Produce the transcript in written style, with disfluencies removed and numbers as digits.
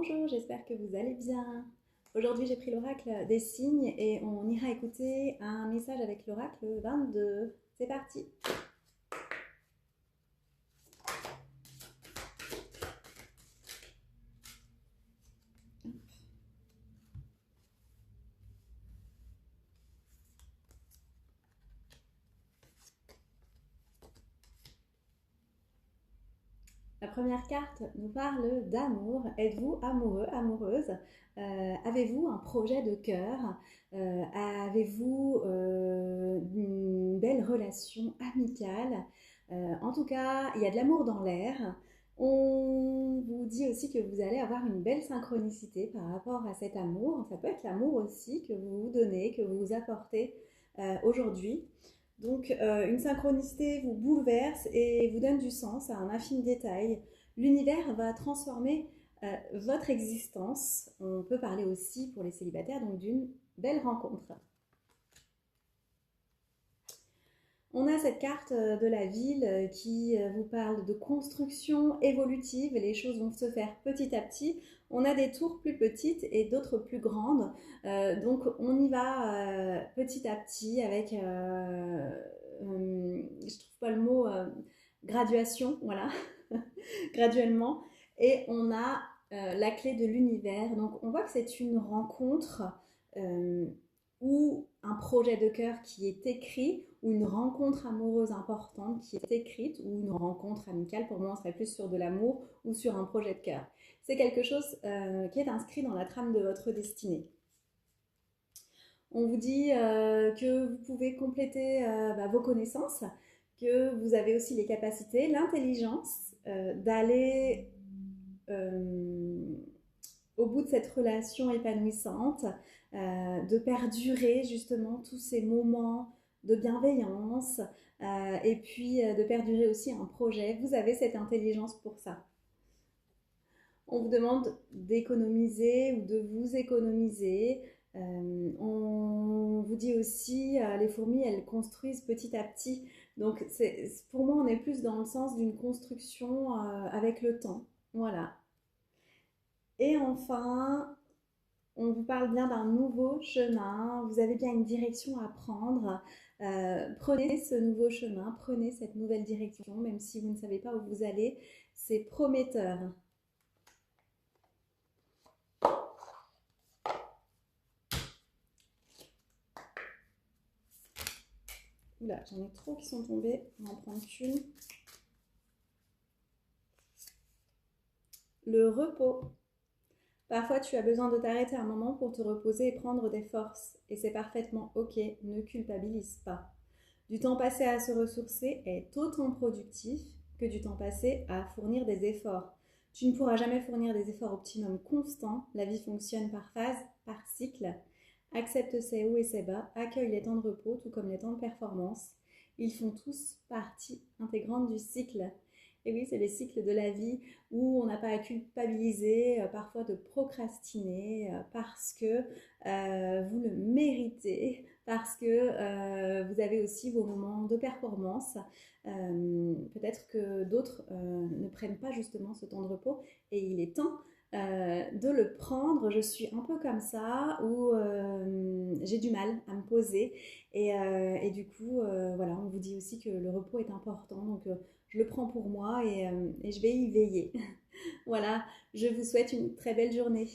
Bonjour, j'espère que vous allez bien. Aujourd'hui, j'ai pris l'oracle des signes et on ira écouter un message avec l'oracle 22. C'est parti. La première carte nous parle d'amour. Êtes-vous amoureux, amoureuse? Avez-vous un projet de cœur? Avez-vous une belle relation amicale? En tout cas, il y a de l'amour dans l'air. On vous dit aussi que vous allez avoir une belle synchronicité par rapport à cet amour. Ça peut être l'amour aussi que vous vous donnez, que vous vous apportez aujourd'hui. Donc, une synchronicité vous bouleverse et vous donne du sens à un infime détail. L'univers va transformer votre existence. On peut parler aussi pour les célibataires donc d'une belle rencontre. On a cette carte de la ville qui vous parle de construction évolutive. Les choses vont se faire petit à petit. On a des tours plus petites et d'autres plus grandes. Donc on y va petit à petit avec, je trouve pas le mot, graduation, voilà, graduellement. Et on a la clé de l'univers. Donc on voit que c'est une rencontre euh, ou un projet de cœur qui est écrit, ou une rencontre amoureuse importante qui est écrite, ou une rencontre amicale. Pour moi, on serait plus sur de l'amour ou sur un projet de cœur. C'est quelque chose qui est inscrit dans la trame de votre destinée. On vous dit que vous pouvez compléter vos connaissances, que vous avez aussi les capacités, l'intelligence d'aller au bout de cette relation épanouissante, de perdurer justement tous ces moments de bienveillance et puis de perdurer aussi un projet. Vous avez cette intelligence pour ça. On vous demande d'économiser ou de vous économiser. On vous dit aussi, les fourmis, elles construisent petit à petit. Donc pour moi, on est plus dans le sens d'une construction avec le temps. Voilà. Et enfin, on vous parle bien d'un nouveau chemin, vous avez bien une direction à prendre. Prenez ce nouveau chemin, prenez cette nouvelle direction, même si vous ne savez pas où vous allez, c'est prometteur. Oula, j'en ai trop qui sont tombés, on va en prendre qu'une. Le repos. Parfois, tu as besoin de t'arrêter un moment pour te reposer et prendre des forces. Et c'est parfaitement ok, ne culpabilise pas. Du temps passé à se ressourcer est autant productif que du temps passé à fournir des efforts. Tu ne pourras jamais fournir des efforts optimum constants. La vie fonctionne par phase, par cycle. Accepte ses hauts et ses bas, accueille les temps de repos tout comme les temps de performance. Ils font tous partie intégrante du cycle. Et oui, c'est les cycles de la vie où on n'a pas à culpabiliser, parfois de procrastiner parce que vous le méritez, parce que vous avez aussi vos moments de performance. Peut-être que d'autres ne prennent pas justement ce temps de repos et il est temps de le prendre. Je suis un peu comme ça où j'ai du mal à me poser et du coup voilà, on vous dit aussi que le repos est important, donc je le prends pour moi et je vais y veiller. Voilà, je vous souhaite une très belle journée.